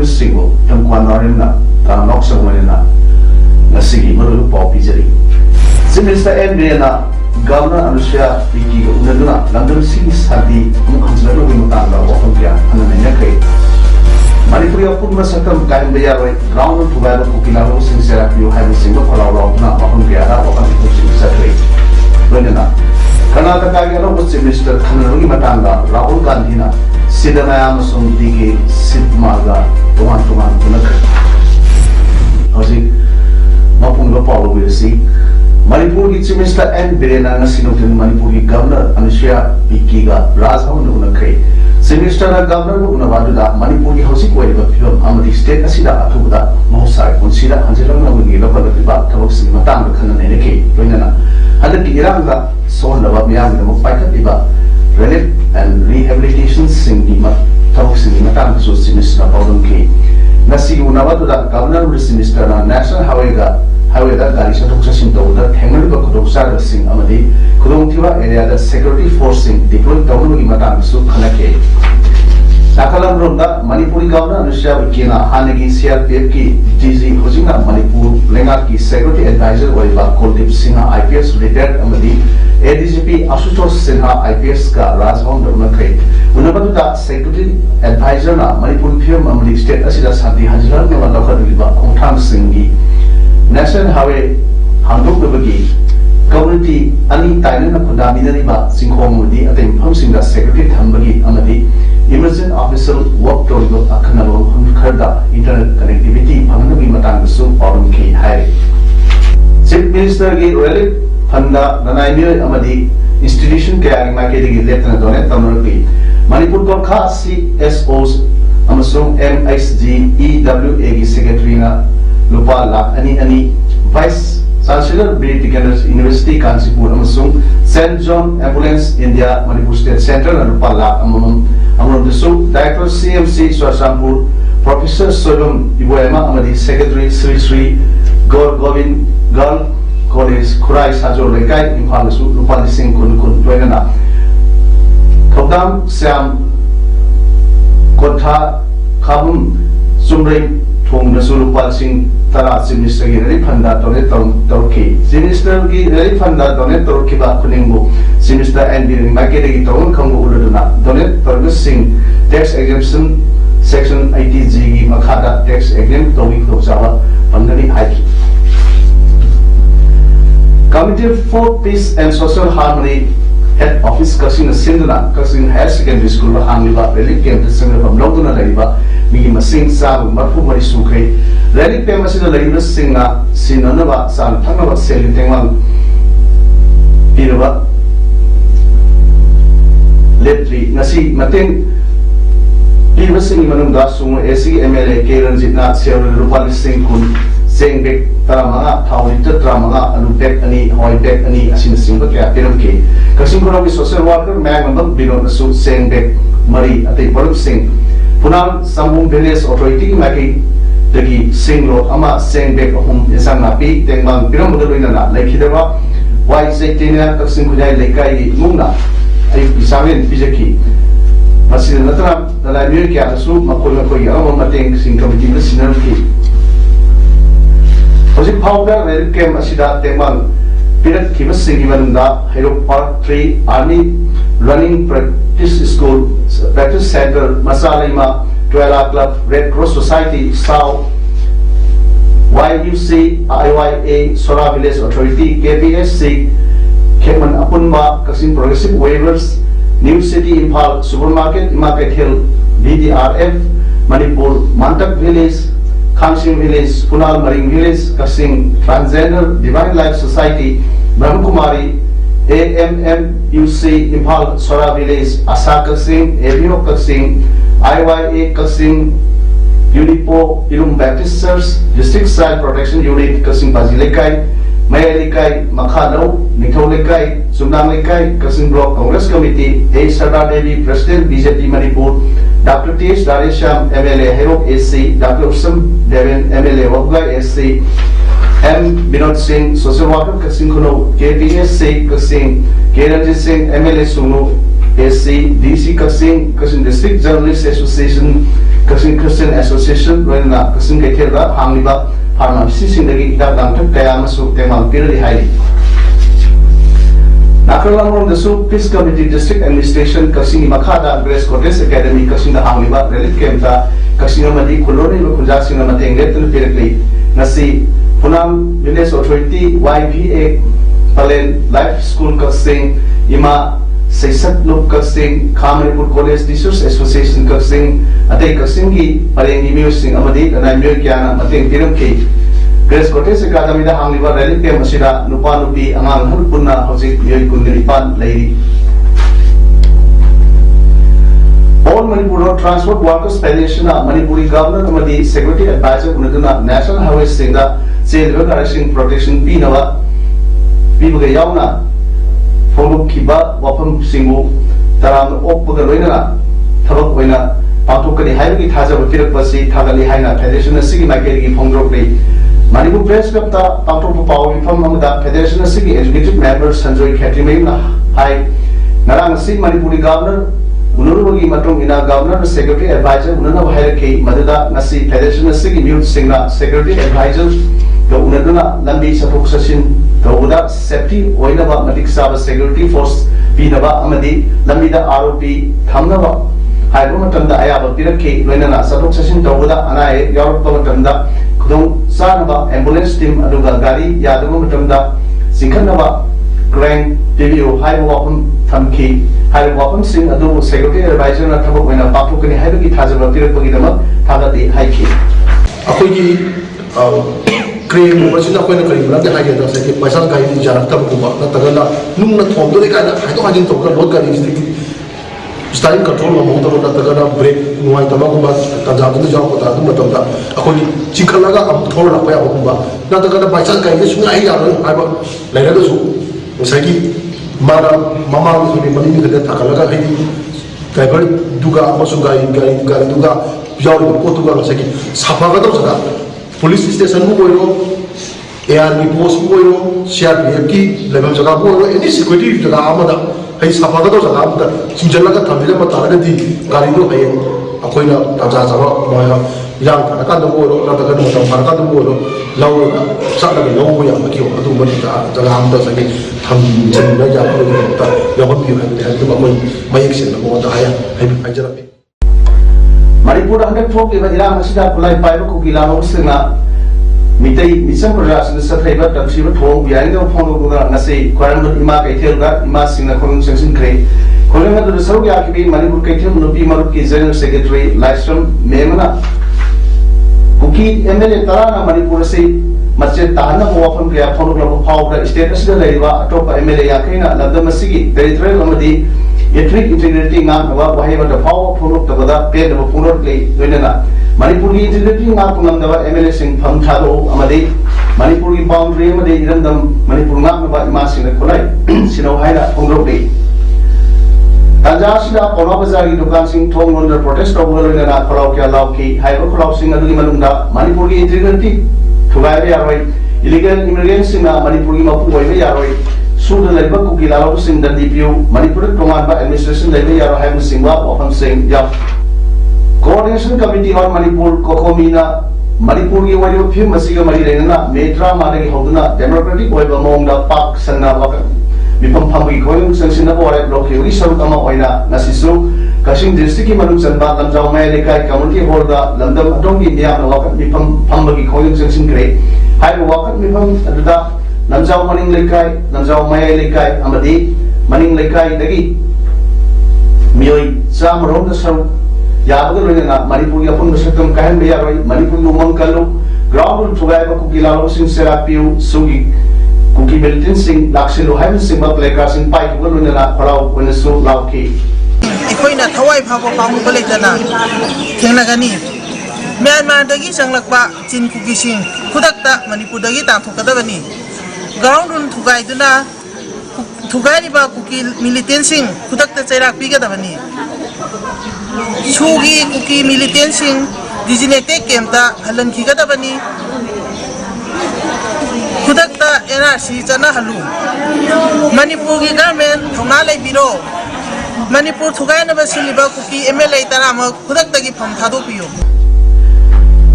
Single, yang kuanarin na tanok sa mga na nasigi maru popi jari. Si Minister N na Governor Anusya Piki unaduna langdar sing sadi mukhanjla no mutanga wakon kya ananya kai. Manipuri apun masakam kain bayar ground to bayar kupilaro sing sera piu hai single palaw na wakon kya na wakon sing sakre. Wenena Karnataka ga no Chief Minister khanari matanga Rahul Gandhi na Sidamaya amasung Digi Sidmaga tuman-tuman punakar. Hausi mapung paulu besi Manipur ki Chief Minister N Birena na sinutin Manipur ki Governor Anusya Piki ga Rajbhavan unakai. Chief Minister na Governor unawadu da Manipur ki hausi koi ba film amadi state asida athuda mohsai kunsida hanjelang na ngi lokal ba thawak sing matang khana ne ke loinana hadak ki irang ga sol laba miyang da mokpai ka tiba relief and rehabilitation sing di mat thawak sing matang so Chief Minister paulum ke nasi unawadu da Governor Chief Minister na National Highway da gari sathok sasin tawda thengal ba khudok sar sing amadi khudong thiwa area da security force sing deploy tawnu gi matang su khana ke Sakalam Ronda, Manipuri Governor Anusya Vikina, Hanagi CRPF ki DG Hojina Manipur, Lengar ki Security Advisor Waiba Kuldip Sinha IPS retired Amadi, ADGP Ashutosh Sinha IPS ka Rajbhavan Unakai. Unabadu da Security Advisor na Manipur PM Amadi State Asida Santi Hajiran na Lokal Riba Kongthang Singhi, National Highway Handuk Bagi, Community Ani Thailand na Kundamina Riba Singhong Mudi Atim Hamsinga Security Thambagi Amadi, Emergent Official Work Torigo Akanalo Hunkarda Internet Connectivity Panganabi Matang Su Forum K Hai. Chief Minister Gi Relief Funda Nanaimir Amadi Institution Kaya Makedi Lieutenant Donate Tamaraki Manipur Gorkha CSOs Amasung MXG EWA Gi Secretary na Lupa Lak Ani Vice Chancellor British University Kansipur Amasung St. John Ambulance India Manipur State Center na Lupa Lak Amron Desuk Director CMC Swasampur Professor Sodom Ibuema Amadi Secretary Sri Gaur Govind Girl College Khurai Sajor Lekai Imphal Su Lupa Lising Kun Toinana Thokdam Siam Kotha Khabum Sumrei Thong Nasu Lupa Lising Tara Chief Minister Gi Relief Funda Donate Torki Chief Minister Gi Relief Funda Donate Torki Ba Kuningbu Chief Minister N B Makedi Gi Tawon Khangbu Uladuna Donate Torgus Sing Tax Exemption Section 80G Gi Makhada Tax Exempt Togi Khoksawa Pangani Haiki Committee for Peace and Social Harmony Head Office Kasing Sinduna Kasing Higher Secondary School Hangliba Relief Camp Singa from Loduna Laiba Migi Masing Sam Marfu Mari Sukhay Relief Camp Asida Laiba Singa Sinanaba Sam Thangaba Seli Tengwang Piraba Leptri Nasi Mating Piraba Singi Manungda Sunga AC MLA K Ranjitna Sierra Rupali Singh Kun Seng Bek Taramanga Thawlita Taramanga Alu Bek Ani Hoi Bek Ani Asin Singba Kaya Piram K Kasing Kunawi Social Worker Magambam Bino Nasu Seng Bek Mari Ati Parum Singh Punal Sambung Village Authority Maki Dagi Sing Road Ama Seng Bek Ahum Isang Napi Tengmang Piram Mudaluina Na Laikhidawa YZ10 Kasing Kunai Laikai Mungna Ayuk Isamin Pijaki Masih Natram Dalai Mir Kaya Nasu Makoi Ama Mateng Sing Committee Sinar Ki Hojik Powder Relief Camp Asida Tengmang Pirat Kibas Singi Manunda Hero Park 3 Army Running Practice School Practice Center Masalima Tuela Club Red Cross Society South YUC IYA Sora Village Authority KPSC Keman Apunma Kasing Progressive Waivers New City Imphal Supermarket Market Hill BDRF Manipur Mantak Village Khangsing Village, Punal Maring Village, Kasing Transgender Divine Life Society, Brahmakumari, AMM UC Impal Sora Village Asa Kasing Avio Kasing IYA Kasing Unipo Ilum Baptist Church District Child Protection Unit Kasing Bazilekai Mayalikai Makhalo Nitholikai Sumnanglikai Kasing Block Congress Committee A Sarda Devi President BJP Manipur Dr. T.H. Darisham MLA Herok SC Dr. Usam Devin MLA Wabgai SC M. Binod Singh Social Worker Kasing Kuno KPSC Kasing Keranjit Singh MLA Sunu SC DC Kasing Kasing District Journalist Association Kasing Christian Association Roina Kasing Kaithera Hangliba Pharmacy Sindagi Ida Dangtak Kaya Masuk Temal Pirali Hai Nakalang the Soup Peace Committee District Administration Kasing Makada Grace Cortes Academy Kasing the Hangliba Relic Kemta Kasing Madi Koloni Lukunjasing Mateng Letul Pirali Nasi Punam Village Authority YPA Palen Life School Kasing Ima Saisat Loop Kasing Kamaripur College Teachers Association Kasing Ate Kasing Ki Parengi Musing Amadi Danai Myo Kiana Mateng Piram Ki Grace Cortes Academy da Hangliba Relic Kem Masida Nupa Nupi Angang Halpunna Hosik Myo Kundiripan Lady All Manipur Road Transport Workers Federation Manipuri Governor Amadi Security Advisor Unaduna National Highway Singa Sale Direction Protection Pinawa Pibuga Yauna Follow Kiba Wapam Singu Taram Oppuga Loina Tabak Wina Patukani Highway Taza Pirapasi Tagali Haina Federation Sigi Makeri Pongropri Manipur Press Kapta Pato Power from Amada Federation Sigi Executive Member Sanjoy Katimena High Narang Sing Manipuri Governor Unurubagi Matung Ina Governor Secretary Advisor Unana Hiraki Madada Nasi Federation Sigi Mute Singna Secretary Advisor The Unaduna Lambi Sapuk Sashin The Uda Safety Oinaba Matik Saba Security Force Pinaba Amadi Lambida ROP Thamnava Hydromatanda Ayaba Piraki Renana Sapuk Sashin The Uda Anai Europe Matanda Kudung Sanaba Ambulance Team Aduga Gari Yadamu Matanda Sinkanava Grand PVO High Wapam Thamki High Wapam Sing Adu Secretary Advisor na Tabuk Wena Pakukani Hibaki Tazaba Pirapagidama Tagati Haiki Akogi Cream was in a point of cream, not the high end of the Pasan Kai Janata, not Tagala, Nuna Tom, I don't talk about starting control of motor that Tagana break, Nuaitamakumba, Tanzan, the job of Adumatanda, Akoni Chikalaga, Tora Payakuma, not the Gana Pasan Kai, this I have Lerazu, Sagi, Mara, Mama, Mani, the Takalaga, Tiber, Duga, Masuga, Duga, Yau, Portugal, Sagi, Sapagadosa. Police station mo boyo, ARP post mo boyo, CRPF ki level jaga boyo, any security jaga amada, hay sapaga to jaga amada, sumjala ka thamila matala di gari do hay, ako na taja jaga moya, yang parakan do boyo, rata kan mo parakan do boyo, law ka sa na law mo ya makiyo, atu mo jaga amada sa ni tham chen na ya ko do ta, ya ko pi hay to mo may action mo ta haya, hay jara pe. Manipur 100 folk iba ilang masida kulay paiba ko kilalo sila mitay misang project sa thaiba tamsiba thong biyaring ng phone ko na nasi kwarang ima kay thelga ima singna khong sengsin kre khole ma do sarug ya ki Manipur kay thel nupi maruk ki general secretary Lystrom memana kuki MLA tarana Manipur se masjid tahana mo wafam kaya phone ko phawra state asida leiwa atopa MLA ya kaina labda masigi territorial amadi ethnic integrity ngam wa wahai ba dafaw phunuk tabada pe da phunuk le doinana Manipur ki integrity ngam pungam da MLA sing pham thalo amade Manipur ki boundary amade irandam Manipur ngam ba ima sing khulai sinau haira phunuk le tanja sida kono bazar ki dukan sing thong under protest of doinana kholau kya lau ki hairo kholau sing adu manungda Manipur ki integrity thugai be yaroi illegal immigrants na Manipur ki mapu oi be yaroi Sudah lebar kuki lalu sing dan DPU Manipur Tongan ba administration lebar ya rahai musingwa ofam sing ya coordination committee on Manipur kokomina Manipur ki wali phim masiga mari rena metra madagi hoduna democratic oiba mongda pak sanna waka mipam phamgi khoyung sangsina bore block yuri saru kama oina nasisu Kasing district ki manung sanba lamjau mai lekai community hall da lamdam adongi niya na waka mipam phamgi khoyung sangsin gre hai waka mipam aduda Namjau maning lekai, namjau maya lekai, amadi maning lekai dagi mioi sam rom da saru ya bagal lena na Manipur ya pun besakam kahan be yaroi Manipur lumang kalu ground thugai ba ku kilalo sing serapiu sugi Kuki militant सिंह लाक्सिलो हाइम सिंह प्लेकार सिंह पाई कुगल उन्हें खराव उन्हें सो लाउकी इकोइना थवाई फाबो पामु बलेतना थेंगनागनी म्यांमार दगी संगलकबा चिन कुकी सिंह खुदकता मणिपुर दगी तांथोकदबनी ग्राउंड रुन थुगाइदुना थुगाइरिबा कुकी मिलिटेंट सिंह खुदकता चैराक पिगदबनी छुगी कुकी मिलिटेंट सिंह डिजिनेटेड कैंपता हलनखिगदबनी खुदकता एनआरसी चना हलु मणिपुर की गवर्नमेंट थौना लेबिरो मणिपुर थुगाइनबा सिलिबा कुकी एमएलए तराम खुदकतगी फम थादोपियो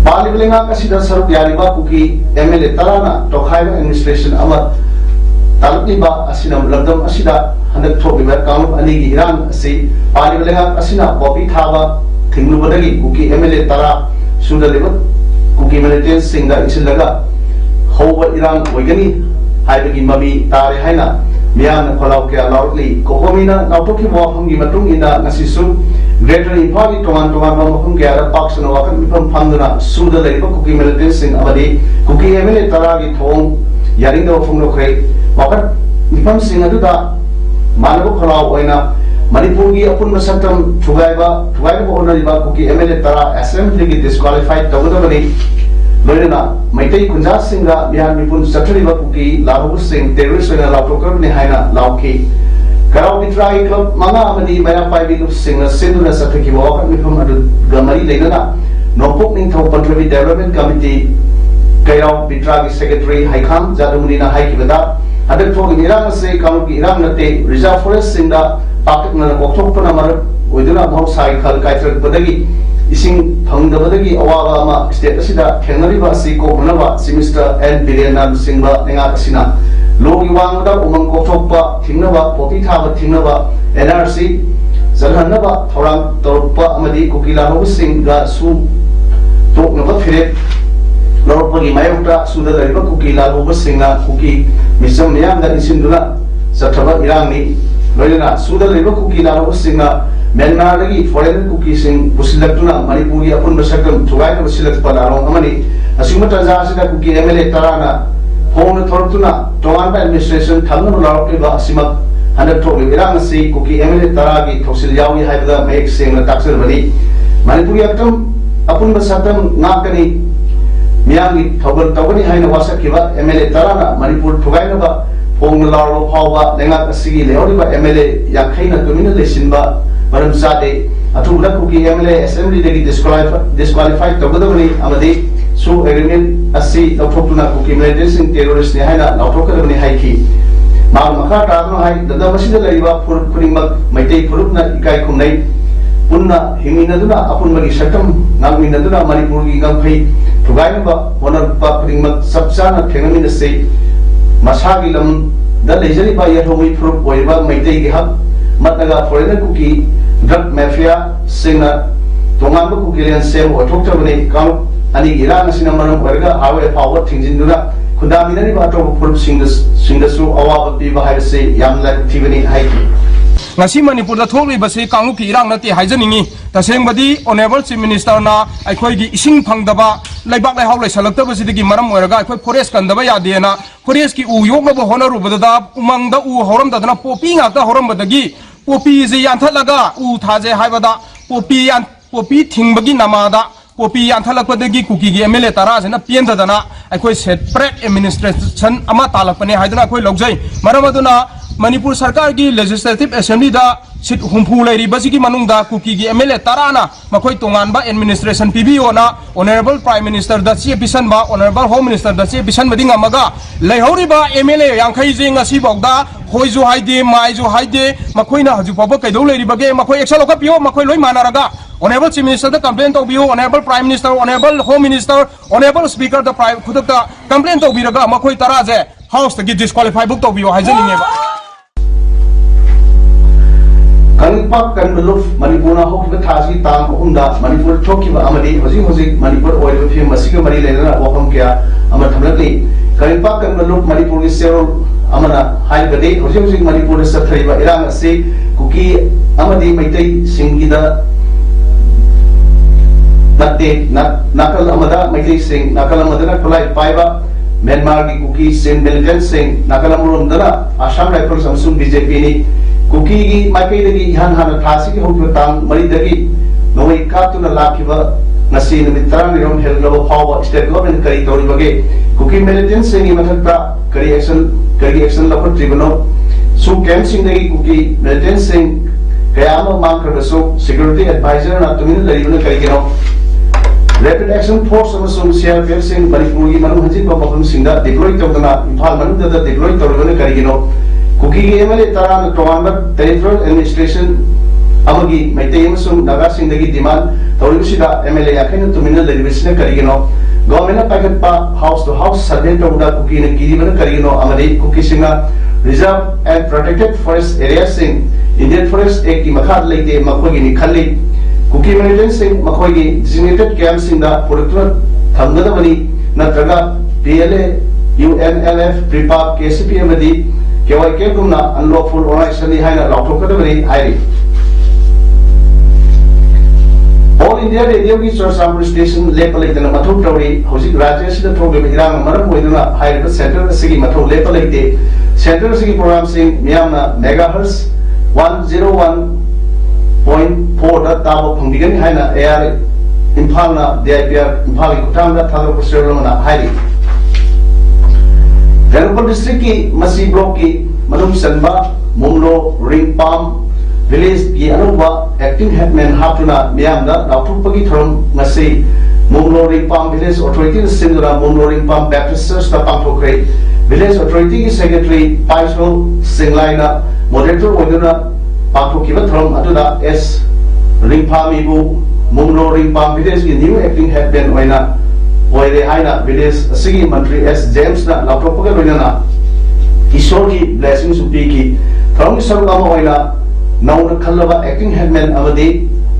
पालिबलेंगा कसिदा सरुक यारिबा कुकी एमएलए तराना तोखाइबा एडमिनिस्ट्रेशन अमा तालुकिबा असिनम लंदम असिदा हंदक थोबिबा काउंट अनिगी इरान असि पालिबलेंगा असिना कॉपी थाबा थिंगलुबदगी कुकी एमएलए तरा सुदलेबा कुकी मिलिटेंट सिंगा इसिलगा होबा इरान ओइगनी हाइबगी मबी तारे हाइना मियान खलाव के लाउडली कोहोमिना नाउटोकी वाफमगी मतुंग इना नसिसु ग्रेटर इम्फाल टोमान टोमान मफम के आरा पाक्सन वाकन मिफम फंदना सुदा लेबा कुकी मिलिटेंट सिंग अमदी कुकी एमएलए तरागी थोंग यारिंग वफम नोखरे वाकन मिफम सिंग अदुदा मानबो खलाव ओइना मणिपुर की अपुन मसतम थुगाइबा ओनरिबा कुकी एमएलए तरा असेंबली की डिस्क्वालिफाइड तगदबनी लोइना मैतई खुंजा सिंगा बिहार मिपुन सथरिबा कुकी लाहु सिंह टेररिस्ट ओइना लाउटोकरने हाइना लाउकी कराव बिट्राई क्लब मंगा अमदी मैना पाइबी लुप सिंह सिंदुना सथकी वाकन मिफम अदु गमरी लेना नोपोक निंथौ पंट्रबी डेवलपमेंट कमिटी कैराव बिट्रागी सेक्रेटरी हाइखाम जादमुनीना हाइकिबदा हदक थोग इरांग से कानु की इरांग नते रिजर्व फॉरेस्ट सिंदा पाकना ओक्थोकपना मर ओइदुना मौसाई खल काइत्रक बदगी इसिंग फंगदबदगी अवाबा अमा स्टेट असिदा थेंगनरिबा सि कोबनबा सिमिस्टर एन बिलियनन सिंगबा नेंगा असिना लोगी वांगदा उमंग कोथोकपा थिंगनबा पोपी थाबा थिंगनबा एनआरसी जलहनबा थौरांग तोरपा अमदी कुकीला हो सिंगा सु तोकनबा फिरे लौरपगी मायोक्ता सुदा लरिबा कुकीला हो सिंगा कुकी मिसम मियांदा इसिंदुना सथबा इरांगनी लोइना सुदा लरिबा कुकीला हो सिंगा म्यांमार लगी फॉरेन कुकी सिंह पुसिलक्तुना मणिपुर की अपुन बसकम थुगाइना बसिलक्पा लारोंग अमनी असिंग तजासिदा कुकी एमएलए तराना फोन थोरतुना टोमान एडमिनिस्ट्रेशन थंगन लारोकेबा असिमक हंदक थोगि इरांग से कुकी एमएलए तरागी थोसिल यावी हाइबदा मेक सेंगना ताक्सरबनी मणिपुर की अपुन बसकम नाकनी मियांगी थौगल तौगनी हाइना वासकिबा एमएलए तराना मणिपुर थुगाइनबा फोंग लारो फावा लेंगाक असिगी लेहरिबा एमएलए याखैना तुमिना लेसिनबा मरम सादे अथुला कुकी एमएलए असेंबली देगी डिस्क्वालिफाइड तगदबनी अमदी सु एग्रीमेंट असि लौथोकतुना कुकी मिलिटेंट सिंह टेररिस्ट ने हाइना लौथोकदबनी हाइकी माग मखा तादनो हाइ ददा मसिदा लरिबा फुरुप खुरिंगमक मैतै फुरुपना इकाई खुंनै पुन्ना हिमिनदुना अपुनबगी सटम नागमिनदुना मणिपुर की गंफै थुगाइनबा होनरपा खुरिंगमक सबसाना थेंगमिनसे मसागी लम द लेजरिबा यथोमि फुरुप ओइबा मैतै की हक मतनगा फॉरेनर कुकी ड्रग माफिया सिंगना तोंगांबा कुकी लेन सेम ओथोक्तबने काउंट अनि इरान सिना मरम वर्गा आवे पावर थिंजिनदुना खुदामिननि बातो फुरुप सिंगसु अवाब पीबा हाइसे याम like थिबनी हाइकी ngasi manipur da tholi basi kangu ki irang nati haijaningi taseng badi honorable chief minister na aikhoi gi ising phangdaba laibak lai haulai salakta basi digi maram oiraga aikhoi forest kandaba yade na forest ki u yokna bo honoru badada umang da u horam da na popi ngakta horam badagi popi ji yanthalaga u thaje haibada popi thingbagi namada popi yanthalakpadagi kuki gi MLA tara jena pienda dana aikhoi separate administration ama talakpane haidana aikhoi logjai maram aduna Manipur सरकार की legislative assembly दा seat हुंफु लेरी बसी की मनुंग दा cookie की MLA तराना मखोई तोंगानबा administration पीबीओना honourable prime minister दा ची बिसन बा ऑनरेबल होम मिनिस्टर दा ची बिसन मदिंग अमगा लेहौरिबा एमएलए यांखै जिंग असि बगदा होइजु हाइदे माइजु हाइदे मखोइना हजु पब कैदौ लेरी बगे मखोई एक्शन लौका पियो मखोई लोइ मानारगा ऑनरेबल चीफ मिनिस्टर दा कंप्लेन तौबियो honourable prime minister honourable home minister honourable speaker दा प्राइम खुदक कंप्लेन तौबिरगा मखोई तराजे हाउस तगी डिस्क्वालिफाई बुक तौबियो हाइजनिंगेबा Kangpak kan beluf Manipur na hok betaji tang umda Manipur thoki ba amadi hoji Manipur oil film masika mari lena wakam kya amar thamlakli Kangpak kan beluf Manipur ki sero amana hai bade hoji Manipur sa thai ba irang ase kuki amadi maitai singida natte nakal amada maitai sing nakal amada na kolai pai ba Myanmar की cookie Singh militant Singh नाकलम दना Assam rifles अमसुंग BJP नि cookie की माइकई दगी ihan hana thasi की होकी तांग मरी दगी नोई कातुना लाखिबा nasi namit tarang ni rom hello power state government kari tori bage Kuki militant सिंह की मथकता करी एक्शन लखन ट्रिब्यूनल सु कैंप सिंह दगी कुकी मिलिटेंट सिंह कयामा मांग करबसु सिक्योरिटी एडवाइजर ना तुमिन लरिबन करी गिनो Rapid Action Force अमसुंग CRPF सिंह मणिपुर की मनु हजिब मफम सिंह डिप्लॉय तौदना इम्फाल मनु द डिप्लॉय तौरबन करिगिनो कुकी की एमएलए तरान टोवान टेरिटोरियल एडमिनिस्ट्रेशन अमगी मैते अमसुंग नागा सिंह दगी डिमांड तौरिबसिदा एमएलए याखैन तुमिन लरिबसिना करिगिनो गवर्नमेंट पाइकटपा हाउस टू हाउस सर्वे तौदा कुकी ने किरिबन करिगिनो अमदि कुकी सिंह reserve and protected forest area सिंह इंडियन फॉरेस्ट एक्ट की मखा लेते मखोगी नि खल्ली कुकी मिलिटेंट सिंह मखोगी डिजिग्नेटेड कैंप सिंह दा प्रोडक्टर थंगदबनी नत्रगा PLA UNLF प्रीपाक KCP अमदी KYK गुमना अनलॉफुल ऑर्गेनाइजेशन नि हाइना लॉकथोकदबनी हाइरी ऑल इंडिया रेडियो की चर्चा स्टेशन लेपलेदना मथौ तौरी हौजिक राज्य सिदा थोगे इरांग मरम होइदना हाइरिबा सेंटर सिगी मथौ लेपलेदे सेंटर सिगी प्रोग्राम सिंह मियामना मेगाहर्ट्ज 101.4 दा ताबो फंगिगन हाइना AR इम्फाल ना DIPR इम्फाल की कुटाम दा थादर प्रसेरमना हाइरी तेलंगाना डिस्ट्रिक्ट की मसी ब्लॉक की मनुम सनबा मुमलो रिंगपाम विलेज की अनुवा एक्टिंग हेडमैन हापुना मियामदा लाउथुपगी थरम मसी मुमलो Ringpam village authority सिंदरा मुमलो रिंगपाम Baptist church दा पांथोक्रे विलेज अथॉरिटी की secretary पाइसो सिंगलाइना moderator ओइदना पांथोकिबा थरम अदुदा S रिंगपामीबु मुमलो Ringpam village की न्यू एक्टिंग हेडमैन ओइना ओइरे हाइना विलेज असिगी मंत्री एस जेम्स ना लाउथुपगा लोइना ईश्वर की ब्लेसिंग सुपी की थरम सरगाम ओइना नौन खल्लबा एक्टिंग हेडमैन अवधि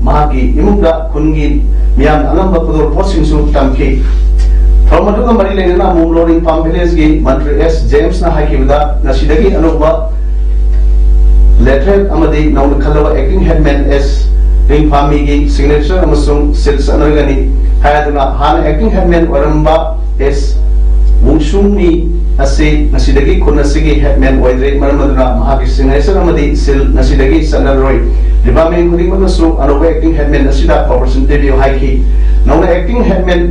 महाकी इमुंगदा खुनगी मियाम अनंब पुदोर पोसिंगसु तमकी थरमदुगा मरी लेना मुमलो रिंगपाम विलेज की मंत्री एस जेम्स ना हाइकिबदा नसिदगी अनुबा लेटर अमदी नौन खल्लबा एक्टिंग हेडमैन एस रिंगपामी की सिग्नेचर अमसुंग सिल्स अनरगनी हायदुना हान एक्टिंग हेडमैन ओरंबा एस वुंगसुंगनी असे नसिदगी खुनसिगी हेडमैन ओइद्रे मरमदुना महाकी सिग्नेचर अमदी सिल नसिदगी सनररोय डिपार्टमेंट खुदिमनसु अनोबा एक्टिंग हेडमैन असिदा कॉर्पोरेशन टेबियो हाइकी नौन एक्टिंग हेडमैन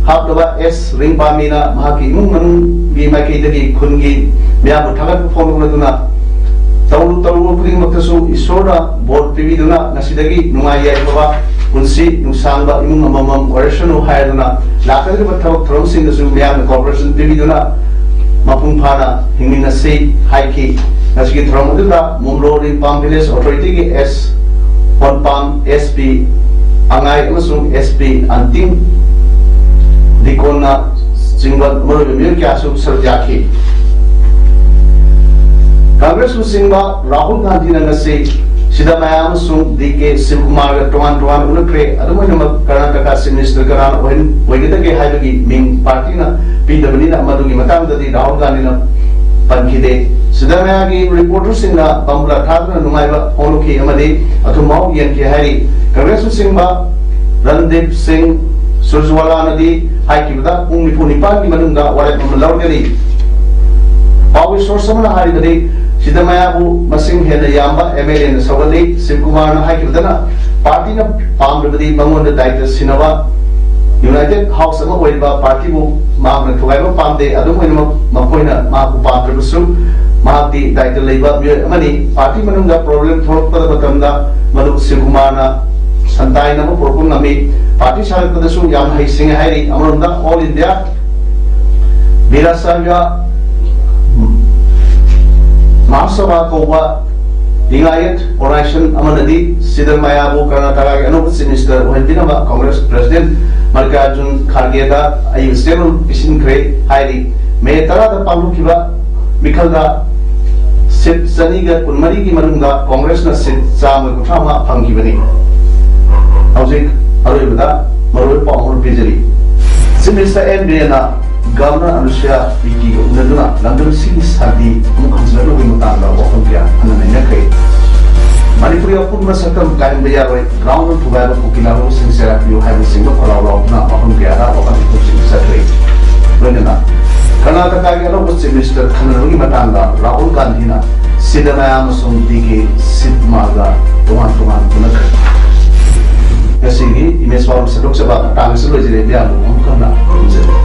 हाबदबा एस रिंगपामीना महाकी इमुंग मनुंगी माइकेदगी खुनगी मियाबु थागत फोनगुनदुना तौरु तौरु खुदिमक्तसु ईश्वरना बोर्ड पिबिदुना नसिदगी नुंगाई याइबा पुंसी नुसांबा इमुंग अममम ओरेशनु हायदुना लाकदरिबा थबक थरमसिंगसु मियाम कॉर्पोरेशन पिबिदुना मपुंग फाना हिंगिनसि हाइकी नसिगी थरमदुदा मुमलो रिंगपाम विलेज अथॉरिटी की एस पनपाम SP अंगाई अमसुंग SP अंतिम दिकोना सिंगल मरोबे मिल क्यासु सरजाखी कांग्रेस सिंबा राहुल गांधी नगसे सिदा मयाम सुंग DK शिवकुमार टोवान टोवान उनक्रे अदुमनम कर्नाटक चीफ मिनिस्टर करान वैगदगे हाइबगी मिंग पार्टी ना PWD ना मदुगी मतंगददी राहुल गांधी ना पनखिदे सिदा मयागी रिपोर्टर सिंगा बंबला थादना नुमाइबा ओनुखी अमदे अथुमाउ यनके हाइरी कांग्रेस सिंबा रणदीप सिंह सुरजवाला नदी हाइकिबदा पुंग निफु निपाल की मनुंगा वराइम लौरगनी पावर सोर्स समना हारिबदे सिदमयाबु मसिंग हेन याम्बा MLA न सवली शिवकुमार न हाइकिबदना पार्टी न पामबदि मंगोन दायित्व सिनवा यूनाइटेड हाउस अमा ओइबा पार्टी बु मामन थुगाइबा पामदे अदुम ओइनम मखोइना माबु पात्रबसु माहती दायित्व लेबा मिय अमनि पार्टी मनुंगा प्रॉब्लम थोरकपद मतमदा मदु शिवकुमार न संताई नम पुरपुंग नमी पार्टी सारकदसु याम हाइसिंग हाइरी अमरंदा ऑल इंडिया बिरासागा महासभा कोवा लिंगायत ऑर्गेनाइजेशन अमनदी सिद्धरामैयाबु कर्नाटका के अनूप चीफ मिनिस्टर ओहबिनबा कांग्रेस प्रेसिडेंट मल्लिकार्जुन खड़गे दा आई स्टेबल पिसिनख्रे हाइरी मे तरा दा पालुखिबा मिखलदा सिट सनीगा कुनमरी की मनुंगा कांग्रेस न सिट चाम कुथामा फंगिबनी हौजिक अरोइबदा मरोइ पाउल पिजरी चीफ मिनिस्टर एन बिरेना गवर्नर अनुसुया विकी उनदुना लंदन सिंह सादी मुखंजल लोगि मुतांगा वखम क्या अननैना कै मणिपुरी अपुन सकम कायम बयारोय ग्राउंड थुगारो कुकिलारो सिंसेरा पियो हाइबो सिंह फलाव लाउना वखम क्या रा वखम सिंह सत्रै लोइना Karnataka के अनौब चीफ मिनिस्टर खननगी मतंगा राहुल गांधी ना सिद्धमया मसों टीके सिद्धमागा तुमान पुनः कैसे की इमेज वालों से लोग सब तांग से लोग जिले बिया लोग हम करना